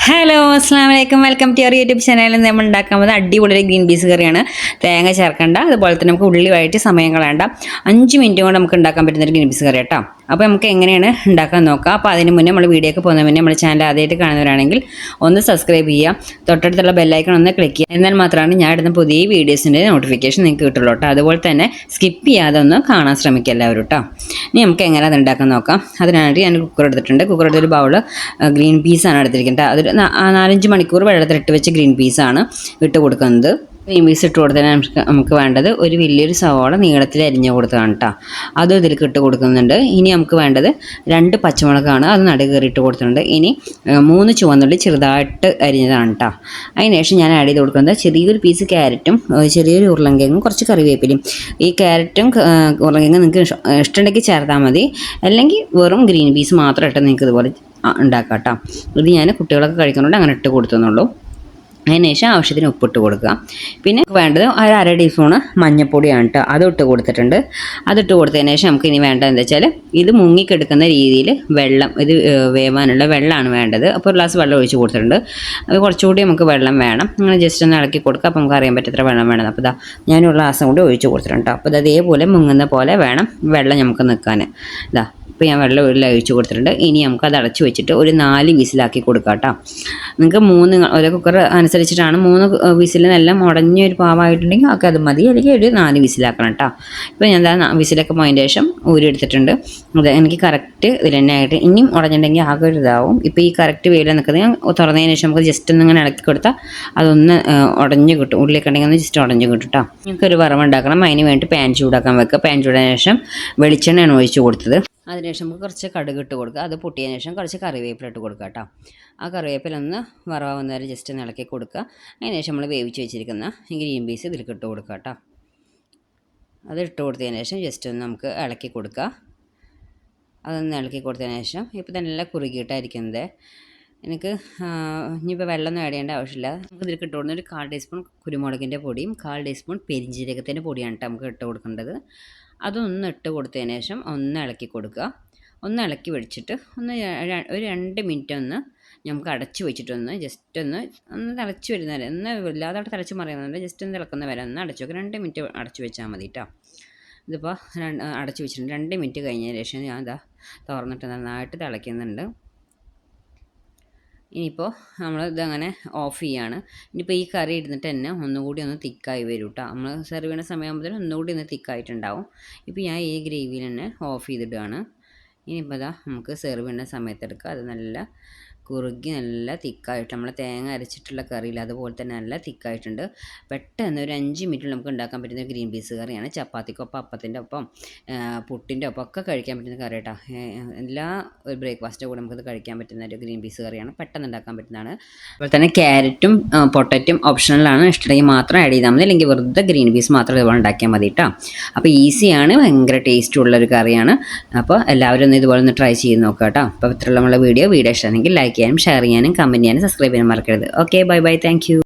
Hello അസ്സാം വലൈക്കും welcome to your YouTube ചാനലിൽ നമ്മൾ ഉണ്ടാക്കാൻ പോകുന്നത് അടിപൊളി ഗ്രീൻ പീസ് കറിയാണ്. തേങ്ങ ചേർക്കേണ്ട, അതുപോലെ തന്നെ നമുക്ക് ഉള്ളി വഴറ്റി സമയം കളയണ്ട, 5 മിനിറ്റ് കൊണ്ട് നമുക്ക് ഉണ്ടാക്കാൻ പറ്റുന്ന ഒരു ഗ്രീൻ പീസ് കറി കേട്ടോ. അപ്പോൾ നമുക്ക് എങ്ങനെയാണ് ഉണ്ടാക്കാൻ നോക്കാം. അപ്പോൾ അതിന് മുന്നേ നമ്മൾ വീഡിയോക്ക് പോകുന്നതിന് മുന്നേ നമ്മുടെ ചാനൽ ആദ്യമായിട്ട് കാണുന്നവരാണെങ്കിൽ ഒന്ന് സബ്സ്ക്രൈബ് ചെയ്യുക, തൊട്ടടുത്തുള്ള ബെല്ലൈക്കൺ ഒന്ന് ക്ലിക്ക് ചെയ്യുക. എന്നാൽ മാത്രമാണ് ഞാൻ ഇടുന്ന പുതിയ വീഡിയോസിൻ്റെ നോട്ടിഫിക്കേഷൻ നിങ്ങൾക്ക് കിട്ടുള്ളൂ കേട്ടോ. അതുപോലെ തന്നെ സ്കിപ്പ് ചെയ്യാതെ ഒന്ന് കാണാൻ ശ്രമിക്കുക എല്ലാവരും കേട്ടോ. ഇനി നമുക്ക് എങ്ങനെ അത് ഉണ്ടാക്കാൻ നോക്കാം. അതിനായിട്ട് ഞാൻ കുക്കർ എടുത്തിട്ടുണ്ട്. കുക്കർ എടുത്തൊരു ബൗൾ ഗ്രീൻ പീസാണ് എടുത്തിരിക്കുന്നത്. അതൊരു 4-5 മണിക്കൂർ വെള്ളത്തിലിട്ട് വെച്ച് ഗ്രീൻ പീസാണ് ഇട്ട് കൊടുക്കുന്നത്. ഗ്രീൻ പീസ് ഇട്ട് കൊടുത്തതിന് നമുക്ക് വേണ്ടത് ഒരു വലിയൊരു സവാള നീളത്തിൽ അരിഞ്ഞ് കൊടുത്തതാണ് കേട്ടോ. അതും ഇതിലേക്ക് ഇട്ട് കൊടുക്കുന്നുണ്ട്. ഇനി നമുക്ക് വേണ്ടത് 2 പച്ചമുളകാണ്, അത് നടുകേറി ഇട്ട് കൊടുത്തിട്ടുണ്ട്. ഇനി 3 ചുവന്നുള്ളി ചെറുതായിട്ട് അരിഞ്ഞതാണ് കേട്ടോ. അതിന് ശേഷം ഞാൻ ആഡ് ചെയ്ത് കൊടുക്കുന്നത് ചെറിയൊരു പീസ് ക്യാരറ്റും ചെറിയൊരു ഉരുളൻകിഴങ്ങും കുറച്ച് കറിവേപ്പിലയും. ഈ ക്യാരറ്റും ഉരുളൻകിഴങ്ങും നിങ്ങൾക്ക് ഇഷ്ടമുണ്ടെങ്കിൽ ചേർത്താൽ മതി, അല്ലെങ്കിൽ വെറും ഗ്രീൻ പീസ് മാത്രം ഇട്ട് നിങ്ങൾക്ക് ഇതുപോലെ ഉണ്ടാക്കാം കേട്ടോ. ഇത് ഞാൻ കുട്ടികളൊക്കെ കഴിക്കുന്നുണ്ട് അങ്ങനെ ഇട്ട് കൊടുത്തുന്നുള്ളൂ. അതിന് ശേഷം ആവശ്യത്തിന് ഉപ്പിട്ട് കൊടുക്കുക. പിന്നെ വേണ്ടത് 1/2 ടീസ്പൂണ് മഞ്ഞൾപ്പൊടിയാണ് കേട്ടോ, അത് ഇട്ട് കൊടുത്തിട്ടുണ്ട്. അതിട്ട് കൊടുത്തതിന് ശേഷം നമുക്ക് ഇനി വേണ്ടത് എന്താ വെച്ചാൽ ഇത് മുങ്ങിക്കെടുക്കുന്ന രീതിയിൽ വെള്ളം, ഇത് വേവാനുള്ള വെള്ളമാണ് വേണ്ടത്. അപ്പോൾ ഒരു ഗ്ലാസ് വെള്ളം ഒഴിച്ച് കൊടുത്തിട്ടുണ്ട്. അത് കുറച്ചുകൂടി നമുക്ക് വെള്ളം വേണം. അങ്ങനെ ജസ്റ്റ് ഒന്ന് ഇളക്കി കൊടുക്കുക. അപ്പോൾ നമുക്ക് അറിയാൻ പറ്റത്ര വെള്ളം വേണം. അപ്പോൾ ഇതാ ഞാനൊരു ഗ്ലാസും കൂടി ഒഴിച്ച് കൊടുത്തിട്ടുണ്ട്. അപ്പോൾ ഇത് അതേപോലെ മുങ്ങുന്ന പോലെ വേണം വെള്ളം നമുക്ക് നിൽക്കാൻ. ഇതാ ഇപ്പോൾ ഞാൻ വെള്ളം ഒഴിച്ച് കൊടുത്തിട്ടുണ്ട്. ഇനി നമുക്ക് അത് അടച്ച് വെച്ചിട്ട് ഒരു 4 വിസിലാക്കി കൊടുക്കാം കേട്ടോ. നിങ്ങൾക്ക് 3 ഓരോ കുക്കർ അനുസരിച്ചിട്ടാണ്. 3 വിസിൽ നല്ല ഉടഞ്ഞൊരു പാവമായിട്ടുണ്ടെങ്കിൽ ഒക്കെ അത് മതി, അല്ലെങ്കിൽ ഒരു 4 വിസിലാക്കണം കേട്ടോ. ഇപ്പോൾ ഞാൻ വിസിലൊക്കെ പോയതിന് ശേഷം ഊരെടുത്തിട്ടുണ്ട്. അത് എനിക്ക് കറക്റ്റ് ഇതിൽ തന്നെ ആയിട്ട്. ഇനിയും ഉടഞ്ഞിട്ടുണ്ടെങ്കിൽ ആകെ ഒരു ഇതാവും. ഇപ്പോൾ ഈ കറക്റ്റ് വെയിൽ നിൽക്കുന്നത് ഞാൻ തുറന്നതിന് ശേഷം നമുക്ക് ജസ്റ്റ് ഒന്നിങ്ങനെ ഇളക്കി കൊടുത്താൽ അതൊന്ന് ഉടഞ്ഞ് കിട്ടും. ഉള്ളിലൊക്കെ ഉണ്ടെങ്കിൽ ഒന്ന് ജസ്റ്റ് ഉടഞ്ഞ് കിട്ടും കേട്ടോ. നമുക്കൊരു വറവുണ്ടാക്കണം. അതിന് വേണ്ടി പാൻ ചൂടാക്കാൻ വെക്കുക. പാൻ ചൂടാൻ ശേഷം വെളിച്ചെണ്ണയാണ് ഒഴിച്ച് കൊടുത്തത്. അതിനുശേഷം നമുക്ക് കുറച്ച് കടുക് ഇട്ട് കൊടുക്കുക. അത് പൊട്ടിയതിന് ശേഷം കുറച്ച് കറിവേപ്പില ഇട്ട് കൊടുക്കുക കേട്ടോ. ആ കറിവേപ്പില ഒന്ന് വറവാകുന്നവരെ ജസ്റ്റ് ഒന്ന് ഇളക്കി കൊടുക്കുക. അതിന് ശേഷം നമ്മൾ വേവിച്ച് വെച്ചിരിക്കുന്ന ഗ്രീൻ പീസ് ഇതിലേക്ക് ഇട്ട് കൊടുക്കുക കേട്ടോ. അത് ഇട്ട് കൊടുത്തതിന് ശേഷം ജസ്റ്റ് ഒന്ന് നമുക്ക് ഇളക്കി കൊടുക്കുക. അതൊന്ന് ഇളക്കി കൊടുത്തതിന് ശേഷം ഇപ്പോൾ നല്ല കുറുകിയിട്ടായിരിക്കുന്നത്. എനിക്ക് ഇനിയിപ്പോൾ വെള്ളമൊന്നും ആഡ് ചെയ്യേണ്ട ആവശ്യമില്ല. നമുക്ക് ഇതിലേക്ക് ഇട്ട് കൊടുക്കുന്ന ഒരു 1/4 ടീസ്പൂൺ കുരുമുളകിൻ്റെ പൊടിയും 1/4 ടീസ്പൂൺ പെരിഞ്ജീരകത്തിൻ്റെ പൊടിയാണ് കേട്ടോ നമുക്ക് ഇട്ട് കൊടുക്കേണ്ടത്. അതൊന്ന് ഇട്ട് കൊടുത്തതിന് ശേഷം ഒന്ന് ഇളക്കി കൊടുക്കുക. ഒന്ന് ഇളക്കി വെച്ചിട്ട് ഒരു 2 മിനിറ്റ് ഒന്ന് നമുക്ക് അടച്ച് വെച്ചിട്ടൊന്ന് ജസ്റ്റ് ഒന്ന് തിളച്ച് വരുന്നവരെ, ഒന്ന് വല്ലാതെ തിളച്ച് മറിയുന്നുണ്ട്, ജസ്റ്റ് ഒന്ന് തിളക്കുന്ന വരെ ഒന്ന് അടച്ച് വെക്കുക. 2 മിനിറ്റ് അടച്ച് വെച്ചാൽ മതി കേട്ടോ. ഇതിപ്പോൾ അടച്ച് വെച്ചിട്ടുണ്ട്. 2 മിനിറ്റ് കഴിഞ്ഞതിന് ശേഷം ഞാൻ ഇതാ തുറന്നിട്ട് നന്നായിട്ട് തിളയ്ക്കുന്നുണ്ട്. ഇനിയിപ്പോൾ നമ്മൾ ഇതങ്ങനെ ഓഫ് ചെയ്യാണ്. ഇനിയിപ്പോൾ ഈ കറി ഇരുന്നിട്ട് തന്നെ ഒന്നുകൂടി ഒന്ന് തിക്കായി വരും കേട്ടോ. നമ്മൾ സെർവ് ചെയ്യുന്ന സമയമാകുമ്പോൾ ഒന്നുകൂടി ഒന്ന് തിക്കായിട്ടുണ്ടാവും. ഇപ്പോൾ ഞാൻ ഈ ഗ്രേവിയിൽ തന്നെ ഓഫ് ചെയ്തിടുകയാണ്. ഇനിയിപ്പോൾ ഇതാ നമുക്ക് സെർവ് ചെയ്യുന്ന സമയത്ത് എടുക്കുക. അത് നല്ല കുറുകി നല്ല തിക്കായിട്ട് നമ്മൾ തേങ്ങ അരച്ചിട്ടുള്ള കറിയിൽ അതുപോലെ തന്നെ നല്ല തിക്കായിട്ടുണ്ട്. പെട്ടെന്ന് ഒരു 5 മിനിറ്റിൽ നമുക്ക് ഉണ്ടാക്കാൻ പറ്റുന്ന ഗ്രീൻ പീസ് കറിയാണ്. ചപ്പാത്തിക്കൊപ്പം, അപ്പത്തിൻ്റെ ഒപ്പം, പുട്ടിൻ്റെ ഒപ്പം ഒക്കെ കഴിക്കാൻ പറ്റുന്ന കറി കേട്ടോ. എല്ലാ ബ്രേക്ക്ഫാസ്റ്റിൻ്റെ കൂടെ നമുക്കത് കഴിക്കാൻ പറ്റുന്ന ഒരു ഗ്രീൻ പീസ് കറിയാണ്. പെട്ടെന്ന് ഉണ്ടാക്കാൻ പറ്റുന്നതാണ്. അതുപോലെ തന്നെ ക്യാരറ്റും പൊട്ടറ്റും ഓപ്ഷണലാണ്. ഇഷ്ടമെങ്കിൽ മാത്രം ആഡ് ചെയ്താൽ മതി, അല്ലെങ്കിൽ വെറുതെ ഗ്രീൻ പീസ് മാത്രം ഇതുപോലെ ഉണ്ടാക്കിയാൽ മതി കേട്ടോ. അപ്പോൾ ഈസിയാണ്, ഭയങ്കര ടേസ്റ്റുള്ളൊരു കറിയാണ്. അപ്പോൾ എല്ലാവരും ഒന്ന് ഇതുപോലെ ഒന്ന് ട്രൈ ചെയ്ത് നോക്കുക കേട്ടോ. അപ്പോൾ ഇത്രയുള്ള നമ്മളെ വീഡിയോ ഇഷ്ടമാണെങ്കിൽ ലൈക്ക് ചെയ്യാനും ഷെയർ ചെയ്യാനും കമൻറ്റ് ചെയ്യാനും സബ്സ്ക്രൈബ് ചെയ്യാനും മറക്കരുത്. Okay, bye bye, thank you.